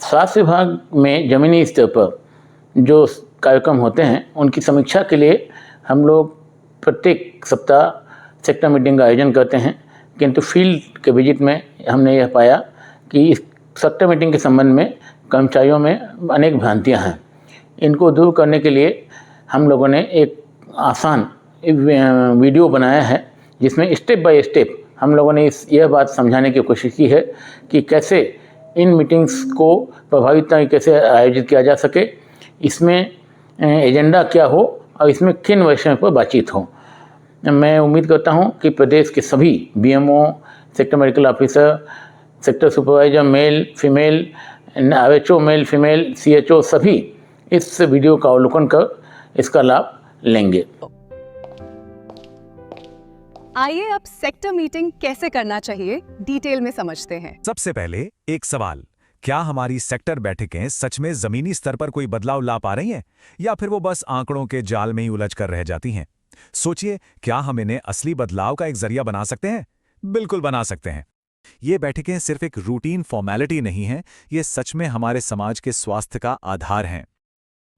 स्वास्थ्य विभाग में ज़मीनी स्तर पर जो कार्यक्रम होते हैं उनकी समीक्षा के लिए हम लोग प्रत्येक सप्ताह सेक्टर मीटिंग का आयोजन करते हैं, किंतु फील्ड के विजिट में हमने यह पाया कि इस सेक्टर मीटिंग के संबंध में कर्मचारियों में अनेक भ्रांतियां हैं। इनको दूर करने के लिए हम लोगों ने एक आसान वीडियो बनाया है, जिसमें स्टेप बाय स्टेप हम लोगों ने यह बात समझाने की कोशिश की है कि कैसे इन मीटिंग्स को प्रभावी तरीके से आयोजित किया जा सके, इसमें एजेंडा क्या हो और इसमें किन विषयों पर बातचीत हो। मैं उम्मीद करता हूं कि प्रदेश के सभी BMO, sector medical officer, sector supervisor male female, RHO male female, CHO सभी इस वीडियो का अवलोकन कर इसका लाभ लेंगे। आइए अब सेक्टर मीटिंग कैसे करना चाहिए डिटेल में समझते हैं। सबसे पहले एक सवाल, क्या हमारी सेक्टर बैठकें सच में जमीनी स्तर पर कोई बदलाव ला पा रही हैं या फिर वो बस आंकड़ों के जाल में ही उलझ कर रह जाती हैं? सोचिए, क्या हम इन्हें असली बदलाव का एक जरिया बना सकते हैं? बिल्कुल बना सकते हैं। ये बैठकें सिर्फ एक रूटीन फॉर्मेलिटी नहीं है, ये सच में हमारे समाज के स्वास्थ्य का आधार हैं।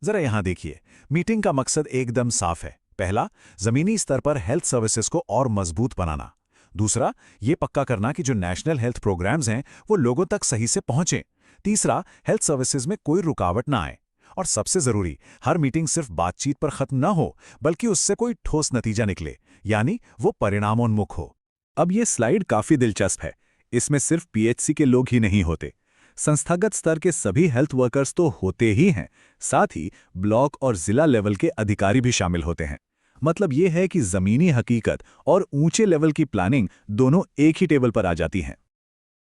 जरा यहां देखिए, मीटिंग का मकसद एकदम साफ है। पहला, जमीनी स्तर पर हेल्थ सर्विसेज को और मजबूत बनाना। दूसरा, ये पक्का करना कि जो नेशनल हेल्थ प्रोग्राम्स हैं वो लोगों तक सही से पहुंचें। तीसरा, हेल्थ सर्विसेज में कोई रुकावट ना आए। और सबसे जरूरी, हर मीटिंग सिर्फ बातचीत पर खत्म ना हो, बल्कि उससे कोई ठोस नतीजा निकले, यानी वो परिणामोन्मुख हो। अब ये स्लाइड काफी दिलचस्प है। इसमें सिर्फ पीएचसी के लोग ही नहीं होते, संस्थागत स्तर के सभी हेल्थ वर्कर्स तो होते ही हैं, साथ ही ब्लॉक और जिला लेवल के अधिकारी भी शामिल होते हैं। मतलब ये है कि जमीनी हकीकत और ऊंचे लेवल की प्लानिंग दोनों एक ही टेबल पर आ जाती हैं।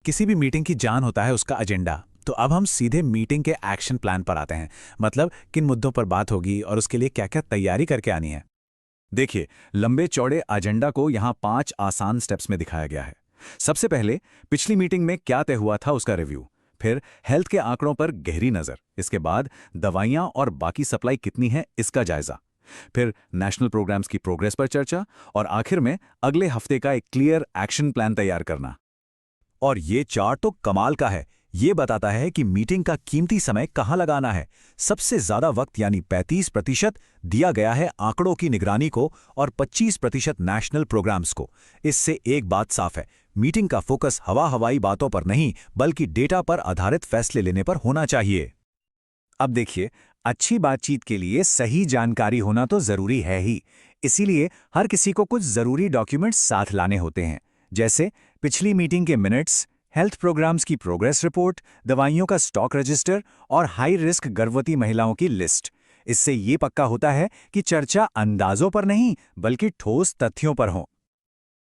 किसी भी मीटिंग की जान होता है उसका एजेंडा। तो अब हम सीधे मीटिंग के एक्शन प्लान पर आते हैं, मतलब किन मुद्दों पर बात होगी और उसके लिए क्या क्या तैयारी करके आनी है। देखिए, लंबे चौड़े एजेंडा को यहाँ 5 आसान स्टेप्स में दिखाया गया है। सबसे पहले, पिछली मीटिंग में क्या तय हुआ था उसका रिव्यू। फिर हेल्थ के आंकड़ों पर गहरी नजर। इसके बाद दवाइयां और बाकी सप्लाई कितनी है इसका जायजा। फिर नेशनल प्रोग्राम्स की प्रोग्रेस पर चर्चा और आखिर में अगले हफ्ते का एक क्लियर एक्शन प्लान तैयार करना। और ये चार्ट तो कमाल का है। ये बताता है कि मीटिंग का कीमती समय कहां लगाना है। सबसे ज्यादा वक्त यानी 35% दिया गया है आंकड़ों की निगरानी को और 25% नेशनल प्रोग्राम्स को। इससे एक बात साफ है, मीटिंग का फोकस हवाई बातों पर नहीं बल्कि डेटा पर आधारित फैसले लेने पर होना चाहिए। अब देखिए, अच्छी बातचीत के लिए सही जानकारी होना तो जरूरी है ही। इसीलिए हर किसी को कुछ जरूरी डॉक्यूमेंट्स साथ लाने होते हैं, जैसे पिछली मीटिंग के मिनट्स, हेल्थ प्रोग्राम्स की प्रोग्रेस रिपोर्ट, दवाइयों का स्टॉक रजिस्टर और हाई रिस्क गर्भवती महिलाओं की लिस्ट। इससे ये पक्का होता है कि चर्चा अंदाजों पर नहीं बल्कि ठोस तथ्यों पर हो।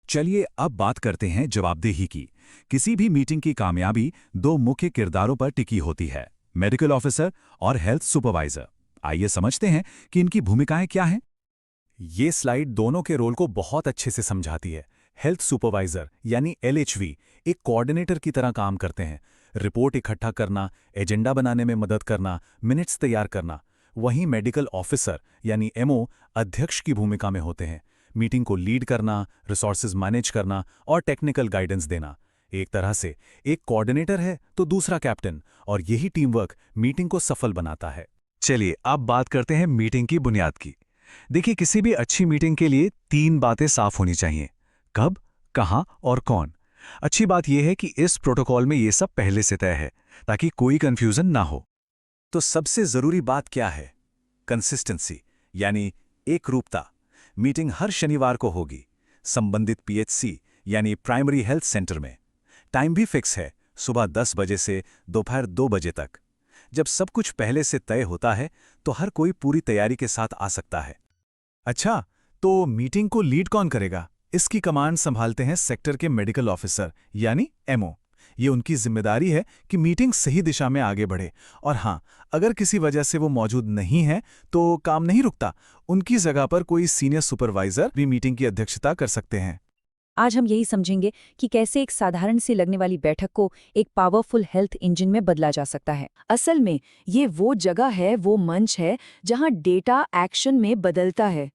चलिए अब बात करते हैं जवाबदेही की। किसी भी मीटिंग की कामयाबी 2 मुख्य किरदारों पर टिकी होती है, मेडिकल ऑफिसर और हेल्थ सुपरवाइजर। आइए समझते हैं कि इनकी भूमिकाएं क्या हैं। ये स्लाइड दोनों के रोल को बहुत अच्छे से समझाती है। हेल्थ सुपरवाइजर यानी एलएचवी एक कोऑर्डिनेटर की तरह काम करते हैं। रिपोर्ट इकट्ठा करना, एजेंडा बनाने में मदद करना, मिनट्स तैयार करना। वहीं मेडिकल ऑफिसर यानी एमओ अध्यक्ष की भूमिका में होते हैं, मीटिंग को लीड करना, रिसोर्सेज मैनेज करना और टेक्निकल गाइडेंस देना। एक तरह से एक कोऑर्डिनेटर है तो दूसरा कैप्टन, और यही टीम वर्क मीटिंग को सफल बनाता है। चलिए अब बात करते हैं मीटिंग की बुनियाद की। देखिए, किसी भी अच्छी मीटिंग के लिए 3 बातें साफ होनी चाहिए: कब, कहां और कौन। अच्छी बात यह है कि इस प्रोटोकॉल में यह सब पहले से तय है ताकि कोई कंफ्यूजन ना हो। तो सबसे जरूरी बात क्या है? कंसिस्टेंसी यानी एक रूपता। मीटिंग हर शनिवार को होगी, संबंधित पीएचसी यानी प्राइमरी हेल्थ सेंटर में। टाइम भी फिक्स है, सुबह 10 बजे से दोपहर 2 बजे तक। जब सब कुछ पहले से तय होता है तो हर कोई पूरी तैयारी के साथ आ सकता है। अच्छा, तो मीटिंग को लीड कौन करेगा? इसकी कमांड संभालते हैं सेक्टर के मेडिकल ऑफिसर यानी एमओ। ये उनकी जिम्मेदारी है कि मीटिंग सही दिशा में आगे बढ़े। और हाँ, अगर किसी वजह से वो मौजूद नहीं है तो काम नहीं रुकता। उनकी जगह पर कोई सीनियर सुपरवाइजर भी मीटिंग की अध्यक्षता कर सकते हैं। आज हम यही समझेंगे कि कैसे एक साधारण सी लगने वाली बैठक को एक पावरफुल हेल्थ इंजन में बदला जा सकता है। असल में ये वो जगह है, वो मंच है जहां डेटा एक्शन में बदलता है।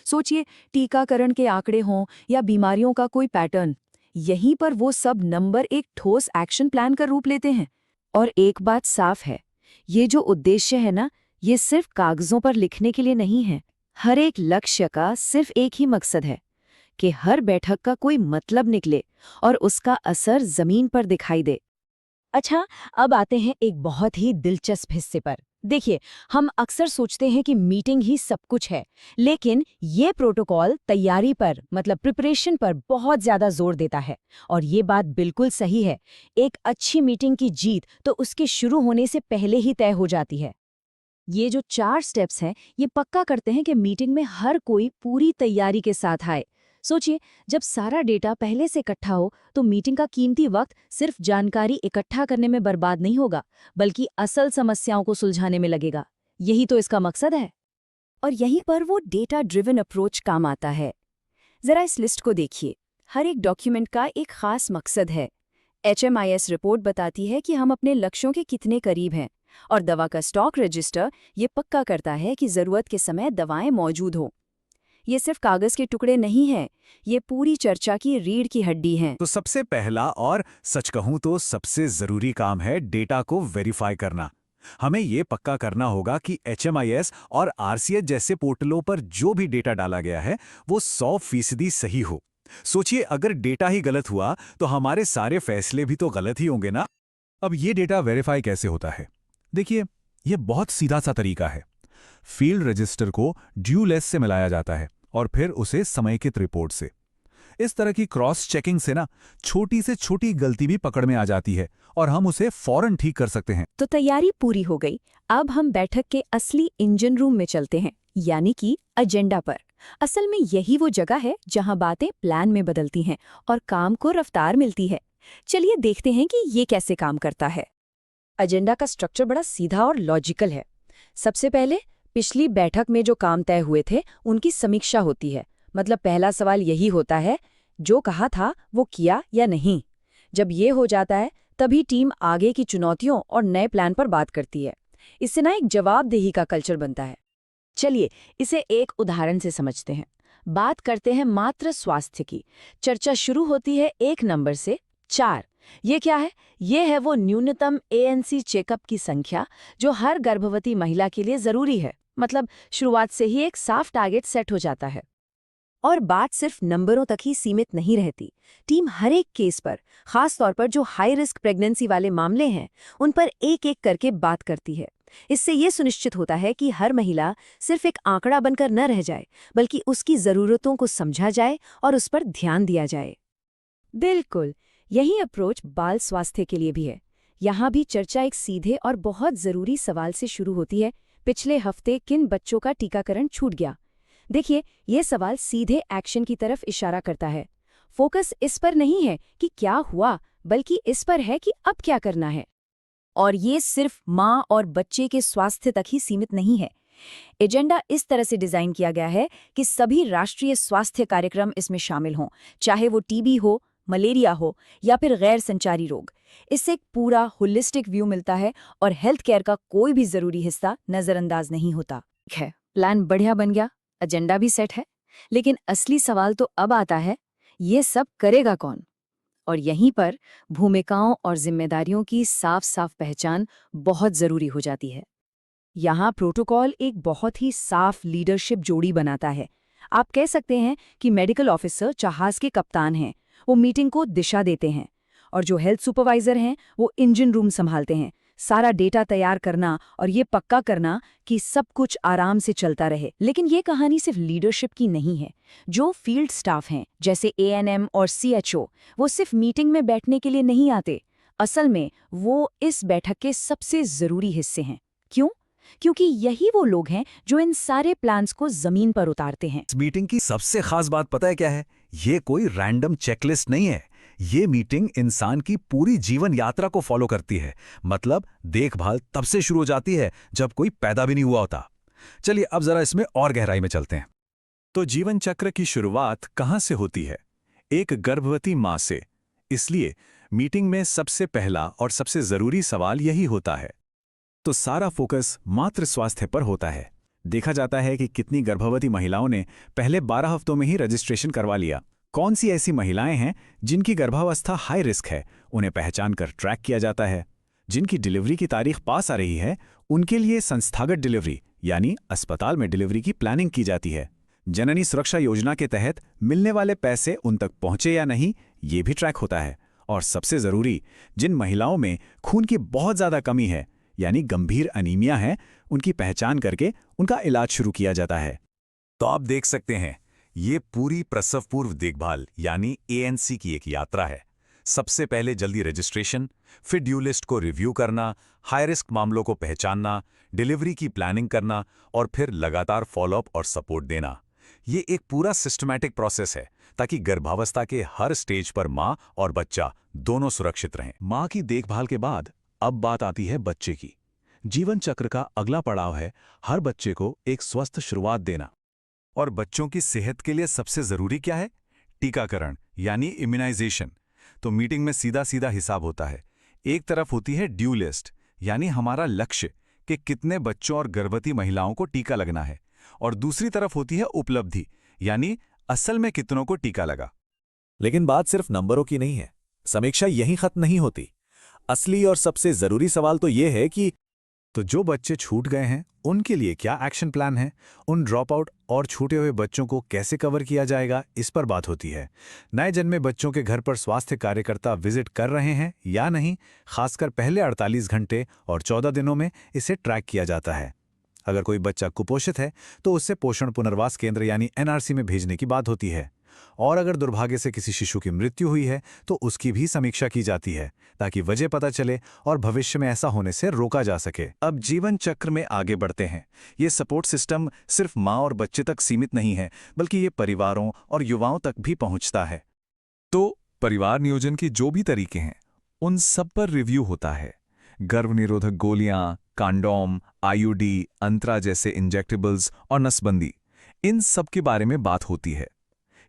सोचिए, टीकाकरण के आंकड़े हों या बीमारियों का कोई पैटर्न, यहीं पर वो सब नंबर एक ठोस एक्शन प्लान का रूप लेते हैं। और एक बात साफ है, ये जो उद्देश्य है ना, ये सिर्फ कागजों पर लिखने के लिए नहीं है। हर एक लक्ष्य का सिर्फ एक ही मकसद है कि हर बैठक का कोई मतलब निकले और उसका असर जमीन पर दिखाई दे। अच्छा, अब आते हैं एक बहुत ही दिलचस्प हिस्से पर। देखिए, हम अक्सर सोचते हैं कि मीटिंग ही सब कुछ है, लेकिन ये प्रोटोकॉल तैयारी पर मतलब प्रिपरेशन पर बहुत ज्यादा जोर देता है। और ये बात बिल्कुल सही है। एक अच्छी मीटिंग की जीत तो उसके शुरू होने से पहले ही तय हो जाती है। ये जो 4 स्टेप्स हैं, ये पक्का करते हैं कि मीटिंग में हर कोई पूरी तैयारी के साथ आए। सोचिए, जब सारा डेटा पहले से इकट्ठा हो तो मीटिंग का कीमती वक्त सिर्फ जानकारी इकट्ठा करने में बर्बाद नहीं होगा, बल्कि असल समस्याओं को सुलझाने में लगेगा। यही तो इसका मकसद है। और यहीं पर वो डेटा ड्रिवन अप्रोच काम आता है। जरा इस लिस्ट को देखिए। हर एक डॉक्यूमेंट का एक खास मकसद है। HMIS रिपोर्ट बताती है कि हम अपने लक्ष्यों के कितने करीब हैं, और दवा का स्टॉक रजिस्टर ये पक्का करता है कि जरूरत के समय दवाएं मौजूद हों। ये सिर्फ कागज के टुकड़े नहीं हैं, ये पूरी चर्चा की रीढ़ की हड्डी हैं। तो सबसे पहला और सच कहूं तो सबसे जरूरी काम है डेटा को वेरीफाई करना। हमें ये पक्का करना होगा कि HMIS और RCH जैसे पोर्टलों पर जो भी डेटा डाला गया है वो 100% सही हो। सोचिए, अगर डेटा ही गलत हुआ तो हमारे सारे फैसले भी तो गलत ही होंगे ना। अब ये डेटा वेरीफाई कैसे होता है? देखिए, ये बहुत सीधा सा तरीका है। फील्ड रजिस्टर को ड्यूलेस से मिलाया जाता है और फिर उसे समेकित रिपोर्ट से। इस तरह की क्रॉस चेकिंग से ना छोटी से छोटी गलती भी पकड़ में आ जाती है और हम उसे फौरन ठीक कर सकते हैं। तो तैयारी पूरी हो गई। अब हम बैठक के असली इंजन रूम में चलते हैं, यानी कि एजेंडा पर। असल में यही वो जगह है जहां बातें प्लान में बदलती हैं और काम को रफ्तार मिलती है। चलिए देखते हैं कि ये कैसे काम करता है। एजेंडा का स्ट्रक्चर बड़ा सीधा और लॉजिकल है। सबसे पहले पिछली बैठक में जो काम तय हुए थे उनकी समीक्षा होती है। मतलब पहला सवाल यही होता है, जो कहा था वो किया या नहीं। जब ये हो जाता है तभी टीम आगे की चुनौतियों और नए प्लान पर बात करती है। इससे ना एक जवाबदेही का कल्चर बनता है। चलिए इसे एक उदाहरण से समझते हैं। बात करते हैं मात्र स्वास्थ्य की। चर्चा शुरू होती है एक नंबर से 4। ये क्या है? ये है वो न्यूनतम ANC चेकअप की संख्या जो हर गर्भवती महिला के लिए जरूरी है। मतलब शुरुआत से ही एक साफ टारगेट सेट हो जाता है। और बात सिर्फ नंबरों तक ही सीमित नहीं रहती। टीम हर एक केस पर, खास तौर पर जो हाई रिस्क प्रेगनेंसी वाले मामले हैं, उन पर एक एक करके बात करती है। इससे ये सुनिश्चित होता है कि हर महिला सिर्फ एक आंकड़ा बनकर न रह जाए, बल्कि उसकी जरूरतों को समझा जाए और उस पर ध्यान दिया जाए। बिल्कुल यही अप्रोच बाल स्वास्थ्य के लिए भी है। यहाँ भी चर्चा एक सीधे और बहुत जरूरी सवाल से शुरू होती है, पिछले हफ्ते किन बच्चों का टीकाकरण छूट गया। देखिए, ये सवाल सीधे एक्शन की तरफ इशारा करता है। फोकस इस पर नहीं है कि क्या हुआ, बल्कि इस पर है कि अब क्या करना है। और ये सिर्फ माँ और बच्चे के स्वास्थ्य तक ही सीमित नहीं है। एजेंडा इस तरह से डिजाइन किया गया है कि सभी राष्ट्रीय स्वास्थ्य कार्यक्रम इसमें शामिल हों, चाहे वो TB हो, मलेरिया हो या फिर गैर संचारी रोग। इससे एक पूरा होलिस्टिक व्यू मिलता है और हेल्थ केयर का कोई भी जरूरी हिस्सा नजरअंदाज नहीं होता। ठीक है, प्लान बढ़िया बन गया, एजेंडा भी सेट है, लेकिन असली सवाल तो अब आता है, ये सब करेगा कौन? और यहीं पर भूमिकाओं और जिम्मेदारियों की साफ साफ पहचान बहुत जरूरी हो जाती है। यहाँ प्रोटोकॉल एक बहुत ही साफ लीडरशिप जोड़ी बनाता है। आप कह सकते हैं कि मेडिकल ऑफिसर जहाज के कप्तान हैं, वो मीटिंग को दिशा देते हैं, और जो हेल्थ सुपरवाइजर हैं वो इंजन रूम संभालते हैं, सारा डेटा तैयार करना और ये पक्का करना कि सब कुछ आराम से चलता रहे। लेकिन ये कहानी सिर्फ लीडरशिप की नहीं है। जो फील्ड स्टाफ हैं, जैसे ANM और CHO, वो सिर्फ मीटिंग में बैठने के लिए नहीं आते। असल में वो इस बैठक के सबसे जरूरी हिस्से हैं। क्यों? क्योंकि यही वो लोग हैं जो इन सारे प्लान्स को जमीन पर उतारते हैं। इस मीटिंग की सबसे खास बात पता है क्या है? ये कोई रैंडम चेकलिस्ट नहीं है। ये मीटिंग इंसान की पूरी जीवन यात्रा को फॉलो करती है। मतलब देखभाल तब से शुरू हो जाती है जब कोई पैदा भी नहीं हुआ होता। चलिए अब जरा इसमें और गहराई में चलते हैं। तो जीवन चक्र की शुरुआत कहाँ से होती है? एक गर्भवती माँ से। इसलिए मीटिंग में सबसे पहला और सबसे जरूरी सवाल यही होता है। तो सारा फोकस मातृ स्वास्थ्य पर होता है। देखा जाता है कि कितनी गर्भवती महिलाओं ने पहले 12 हफ्तों में ही रजिस्ट्रेशन करवा लिया। कौन सी ऐसी महिलाएं हैं जिनकी गर्भावस्था हाई रिस्क है, उन्हें पहचान कर ट्रैक किया जाता है। जिनकी डिलीवरी की तारीख पास आ रही है, उनके लिए संस्थागत डिलीवरी यानी अस्पताल में डिलीवरी की प्लानिंग की जाती है। जननी सुरक्षा योजना के तहत मिलने वाले पैसे उन तक पहुंचे या नहीं, ये भी ट्रैक होता है। और सबसे जरूरी, जिन महिलाओं में खून की बहुत ज्यादा कमी है यानी गंभीर अनीमिया है, उनकी पहचान करके उनका इलाज शुरू किया जाता है। तो आप देख सकते हैं, ये पूरी प्रसव पूर्व देखभाल यानी एएनसी की एक यात्रा है। सबसे पहले जल्दी रजिस्ट्रेशन, फिर ड्यू लिस्ट को रिव्यू करना, हाई रिस्क मामलों को पहचानना, डिलीवरी की प्लानिंग करना और फिर लगातार फॉलोअप और सपोर्ट देना। ये एक पूरा सिस्टमैटिक प्रोसेस है ताकि गर्भावस्था के हर स्टेज पर माँ और बच्चा दोनों सुरक्षित रहें। माँ की देखभाल के बाद अब बात आती है बच्चे की। जीवन चक्र का अगला पड़ाव है हर बच्चे को एक स्वस्थ शुरुआत देना। और बच्चों की सेहत के लिए सबसे जरूरी क्या है? टीकाकरण यानी इम्यूनाइजेशन। तो मीटिंग में सीधा सीधा हिसाब होता है। एक तरफ होती है ड्यू लिस्ट यानी हमारा लक्ष्य कि कितने बच्चों और गर्भवती महिलाओं को टीका लगना है, और दूसरी तरफ होती है उपलब्धि यानी असल में कितनों को टीका लगा। लेकिन बात सिर्फ नंबरों की नहीं है। समीक्षा यहीं खत्म नहीं होती। असली और सबसे जरूरी सवाल तो ये है कि तो जो बच्चे छूट गए हैं उनके लिए क्या एक्शन प्लान है? उन ड्रॉप आउट और छूटे हुए बच्चों को कैसे कवर किया जाएगा, इस पर बात होती है। नए जन्मे बच्चों के घर पर स्वास्थ्य कार्यकर्ता विजिट कर रहे हैं या नहीं, खासकर पहले 48 घंटे और 14 दिनों में इसे ट्रैक किया जाता है। अगर कोई बच्चा कुपोषित है तो उससे पोषण पुनर्वास केंद्र यानी एनआरसी में भेजने की बात होती है। और अगर दुर्भाग्य से किसी शिशु की मृत्यु हुई है तो उसकी भी समीक्षा की जाती है ताकि वजह पता चले और भविष्य में ऐसा होने से रोका जा सके। अब जीवन चक्र में आगे बढ़ते हैं। ये सपोर्ट सिस्टम सिर्फ माँ और बच्चे तक सीमित नहीं है, बल्कि ये परिवारों और युवाओं तक भी पहुंचता है। तो परिवार नियोजन के जो भी तरीके हैं, उन सब पर रिव्यू होता है। गर्भ निरोधक गोलियां, कंडोम, आईयूडी, अंतरा जैसे इंजेक्टेबल्स और नसबंदी, इन सब के बारे में बात होती है।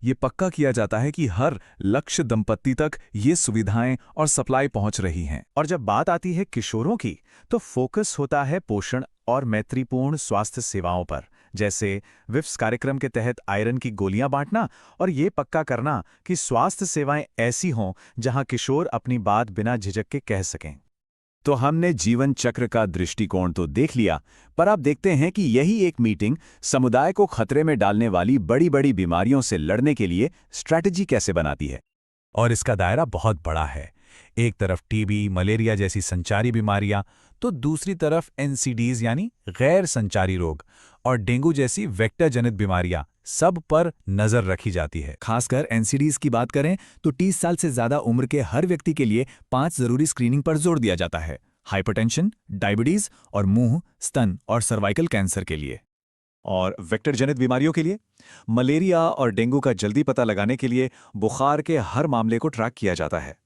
ये पक्का किया जाता है कि हर लक्ष्य दंपत्ति तक ये सुविधाएं और सप्लाई पहुंच रही हैं। और जब बात आती है किशोरों की, तो फोकस होता है पोषण और मैत्रीपूर्ण स्वास्थ्य सेवाओं पर, जैसे विफ्स कार्यक्रम के तहत आयरन की गोलियां बांटना और ये पक्का करना कि स्वास्थ्य सेवाएं ऐसी हों जहां किशोर अपनी बात बिना झिझक के कह सकें। तो हमने जीवन चक्र का दृष्टिकोण तो देख लिया, पर अब देखते हैं कि यही एक मीटिंग समुदाय को खतरे में डालने वाली बड़ी बड़ी बीमारियों से लड़ने के लिए स्ट्रैटेजी कैसे बनाती है। और इसका दायरा बहुत बड़ा है। एक तरफ टीबी, मलेरिया जैसी संचारी बीमारियां, तो दूसरी तरफ एनसीडीज यानी गैर संचारी रोग और डेंगू जैसी वेक्टर जनित बीमारियां, सब पर नजर रखी जाती है। खासकर एनसीडीज की बात करें तो 30 साल से ज्यादा उम्र के हर व्यक्ति के लिए 5 जरूरी स्क्रीनिंग पर जोर दिया जाता है। हाइपरटेंशन, डायबिटीज और मुंह, स्तन और सर्वाइकल कैंसर के लिए। और वेक्टर जनित बीमारियों के लिए मलेरिया और डेंगू का जल्दी पता लगाने के लिए बुखार के हर मामले को ट्रैक किया जाता है।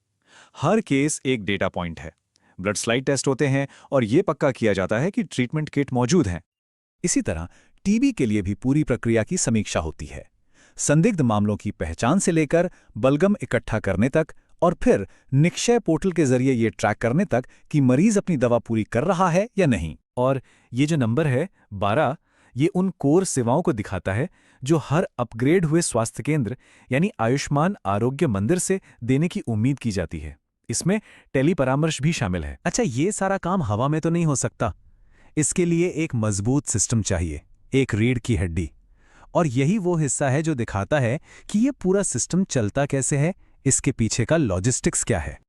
हर केस एक डेटा पॉइंट है। ब्लड स्लाइड टेस्ट होते हैं और यह पक्का किया जाता है कि ट्रीटमेंट किट मौजूद हैं। इसी तरह टीबी के लिए भी पूरी प्रक्रिया की समीक्षा होती है। संदिग्ध मामलों की पहचान से लेकर बलगम इकट्ठा करने तक और फिर निक्षय पोर्टल के जरिए ये ट्रैक करने तक कि मरीज अपनी दवा पूरी कर रहा है या नहीं। और ये जो नंबर है 12, ये उन कोर सेवाओं को दिखाता है जो हर अपग्रेड हुए स्वास्थ्य केंद्र यानी आयुष्मान आरोग्य मंदिर से देने की उम्मीद की जाती है। इसमें टेली परामर्श भी शामिल है। अच्छा, ये सारा काम हवा में तो नहीं हो सकता। इसके लिए एक मजबूत सिस्टम चाहिए, एक रीढ़ की हड्डी। और यही वो हिस्सा है जो दिखाता है कि ये पूरा सिस्टम चलता कैसे है, इसके पीछे का लॉजिस्टिक्स क्या है।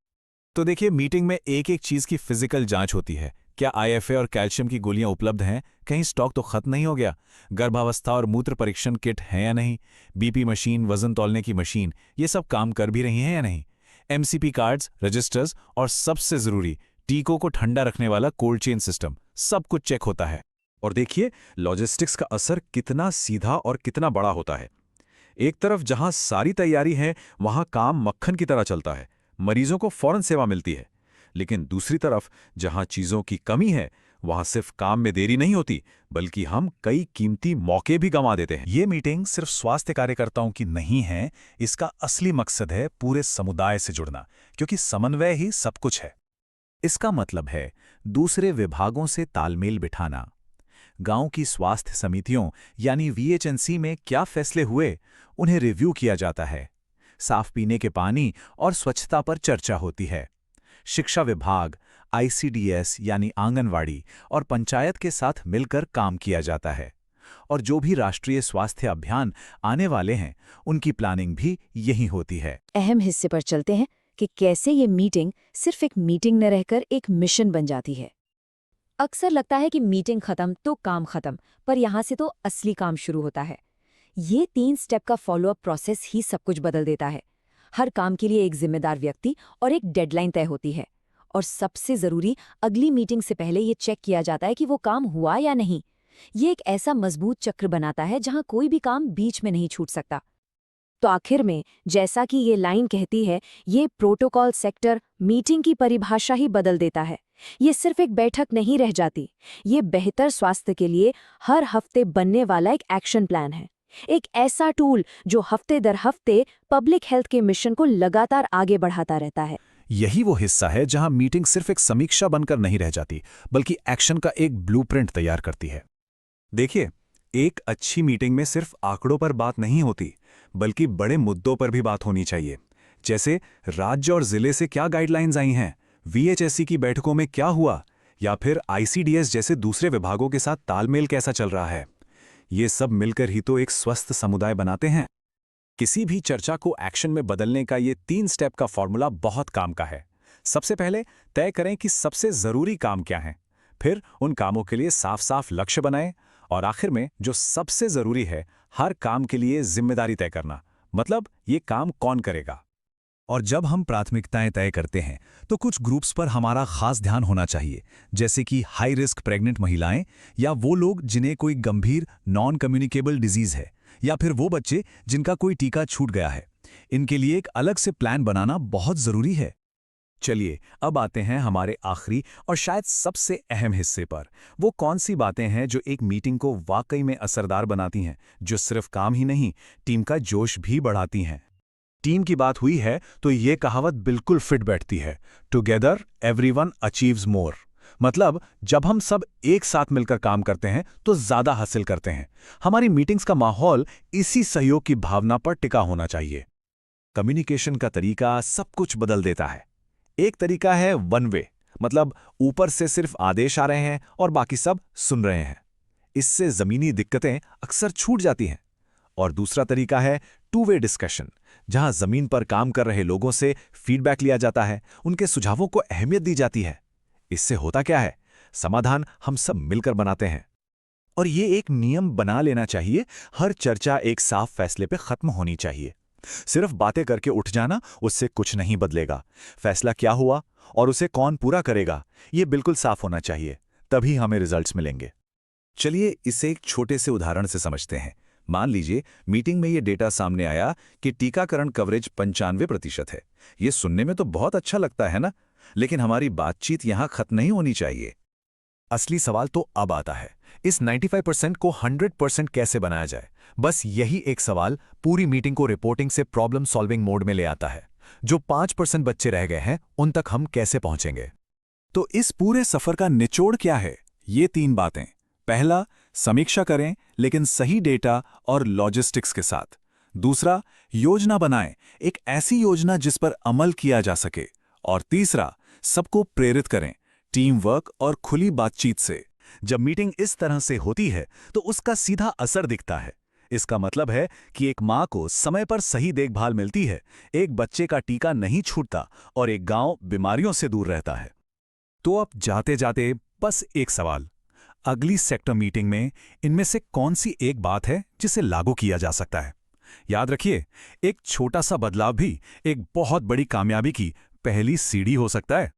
तो देखिए, मीटिंग में एक एक चीज की फिजिकल जांच होती है। क्या आईएफए और कैल्शियम की गोलियां उपलब्ध हैं? कहीं स्टॉक तो खत्म नहीं हो गया? गर्भावस्था और मूत्र परीक्षण किट है या नहीं? बीपी मशीन, वजन तौलने की मशीन, ये सब काम कर भी रही हैं या नहीं? एमसीपी कार्ड्स, रजिस्टर्स और सबसे जरूरी टीकों को ठंडा रखने वाला कोल्ड चेन सिस्टम, सब कुछ चेक होता है। और देखिए, लॉजिस्टिक्स का असर कितना सीधा और कितना बड़ा होता है। एक तरफ जहां सारी तैयारी है, वहां काम मक्खन की तरह चलता है, मरीजों को फौरन सेवा मिलती है। लेकिन दूसरी तरफ जहां चीजों की कमी है, वहां सिर्फ काम में देरी नहीं होती, बल्कि हम कई कीमती मौके भी गंवा देते हैं। ये मीटिंग सिर्फ स्वास्थ्य कार्यकर्ताओं की नहीं है, इसका असली मकसद है पूरे समुदाय से जुड़ना, क्योंकि समन्वय ही सब कुछ है। इसका मतलब है दूसरे विभागों से तालमेल बिठाना। गांव की स्वास्थ्य समितियों यानी वीएचएनसी में क्या फैसले हुए, उन्हें रिव्यू किया जाता है। साफ पीने के पानी और स्वच्छता पर चर्चा होती है। शिक्षा विभाग, ICDS यानी आंगनवाड़ी और पंचायत के साथ मिलकर काम किया जाता है। और जो भी राष्ट्रीय स्वास्थ्य अभियान आने वाले हैं, उनकी प्लानिंग भी यही होती है। अहम हिस्से पर चलते हैं कि कैसे ये मीटिंग सिर्फ एक मीटिंग न रहकर एक मिशन बन जाती है। अक्सर लगता है कि मीटिंग खत्म तो काम खत्म, पर यहाँ से तो असली काम शुरू होता है। ये 3 स्टेप का फॉलोअप प्रोसेस ही सब कुछ बदल देता है। हर काम के लिए एक जिम्मेदार व्यक्ति और एक डेडलाइन तय होती है। और सबसे जरूरी, अगली मीटिंग से पहले ये चेक किया जाता है कि वो काम हुआ या नहीं। ये एक ऐसा मजबूत चक्र बनाता है जहां कोई भी काम बीच में नहीं छूट सकता। तो आखिर में, जैसा कि ये लाइन कहती है, ये प्रोटोकॉल सेक्टर मीटिंग की परिभाषा ही बदल देता है। ये सिर्फ एक बैठक नहीं रह जाती, ये बेहतर स्वास्थ्य के लिए हर हफ्ते बनने वाला एक एक्शन प्लान है। एक ऐसा टूल जो हफ्ते दर हफ्ते पब्लिक हेल्थ के मिशन को लगातार आगे बढ़ाता रहता है। यही वो हिस्सा है जहां मीटिंग सिर्फ एक समीक्षा बनकर नहीं रह जाती, बल्कि एक्शन का एक ब्लूप्रिंट तैयार करती है। देखिए, एक अच्छी मीटिंग में सिर्फ आंकड़ों पर बात नहीं होती, बल्कि बड़े मुद्दों पर भी बात होनी चाहिए। जैसे राज्य और जिले से क्या गाइडलाइंस आई हैं, VHSC की बैठकों में क्या हुआ, या फिर ICDS जैसे दूसरे विभागों के साथ तालमेल कैसा चल रहा है। ये सब मिलकर ही तो एक स्वस्थ समुदाय बनाते हैं। किसी भी चर्चा को एक्शन में बदलने का ये 3 स्टेप का फॉर्मूला बहुत काम का है। सबसे पहले तय करें कि सबसे जरूरी काम क्या हैं, फिर उन कामों के लिए साफ साफ लक्ष्य बनाएं, और आखिर में जो सबसे जरूरी है, हर काम के लिए जिम्मेदारी तय करना, मतलब ये काम कौन करेगा। और जब हम प्राथमिकताएं तय करते हैं तो कुछ ग्रुप्स पर हमारा खास ध्यान होना चाहिए, जैसे कि हाई रिस्क प्रेग्नेंट महिलाएं, या वो लोग जिन्हें कोई गंभीर नॉन कम्युनिकेबल डिजीज है, या फिर वो बच्चे जिनका कोई टीका छूट गया है। इनके लिए एक अलग से प्लान बनाना बहुत जरूरी है। चलिए अब आते हैं हमारे आखिरी और शायद सबसे अहम हिस्से पर। वो कौन सी बातें हैं जो एक मीटिंग को वाकई में असरदार बनाती हैं, जो सिर्फ काम ही नहीं, टीम का जोश भी बढ़ाती हैं। टीम की बात हुई है तो ये कहावत बिल्कुल फिट बैठती है, टुगेदर एवरीवन अचीव्स मोर। मतलब जब हम सब एक साथ मिलकर काम करते हैं तो ज्यादा हासिल करते हैं। हमारी मीटिंग्स का माहौल इसी सहयोग की भावना पर टिका होना चाहिए। कम्युनिकेशन का तरीका सब कुछ बदल देता है। एक तरीका है वन वे, मतलब ऊपर से सिर्फ आदेश आ रहे हैं और बाकी सब सुन रहे हैं। इससे जमीनी दिक्कतें अक्सर छूट जाती हैं। और दूसरा तरीका है टू वे डिस्कशन, जहां जमीन पर काम कर रहे लोगों से फीडबैक लिया जाता है, उनके सुझावों को अहमियत दी जाती है। इससे होता क्या है, समाधान हम सब मिलकर बनाते हैं। और ये एक नियम बना लेना चाहिए, हर चर्चा एक साफ फैसले पे खत्म होनी चाहिए। सिर्फ बातें करके उठ जाना, उससे कुछ नहीं बदलेगा। फैसला क्या हुआ और उसे कौन पूरा करेगा, ये बिल्कुल साफ होना चाहिए, तभी हमें रिजल्ट्स मिलेंगे। चलिए इसे एक छोटे से उदाहरण से समझते हैं। मान लीजिए मीटिंग में ये डेटा सामने आया कि टीकाकरण कवरेज 95% है। ये सुनने में तो बहुत अच्छा लगता है ना, लेकिन हमारी बातचीत यहां खत्म नहीं होनी चाहिए। असली सवाल तो अब आता है, इस 95% को 100% कैसे बनाया जाए। बस यही एक सवाल पूरी मीटिंग को रिपोर्टिंग से प्रॉब्लम सॉल्विंग मोड में ले आता है। जो 5% बच्चे रह गए हैं, उन तक हम कैसे पहुंचेंगे। तो इस पूरे सफर का निचोड़ क्या है, ये 3 बातें। पहला, समीक्षा करें लेकिन सही डेटा और लॉजिस्टिक्स के साथ। दूसरा, योजना बनाएं, एक ऐसी योजना जिस पर अमल किया जा सके। और तीसरा, सबको प्रेरित करें, टीम वर्क और खुली बातचीत से। जब मीटिंग इस तरह से होती है तो उसका सीधा असर दिखता है। इसका मतलब है कि एक माँ को समय पर सही देखभाल मिलती है, एक बच्चे का टीका नहीं छूटता और एक गांव बीमारियों से दूर रहता है। तो अब जाते जाते बस एक सवाल, अगली सेक्टर मीटिंग में इनमें से कौन सी एक बात है जिसे लागू किया जा सकता है। याद रखिए, एक छोटा सा बदलाव भी एक बहुत बड़ी कामयाबी की पहली सीढ़ी हो सकता है।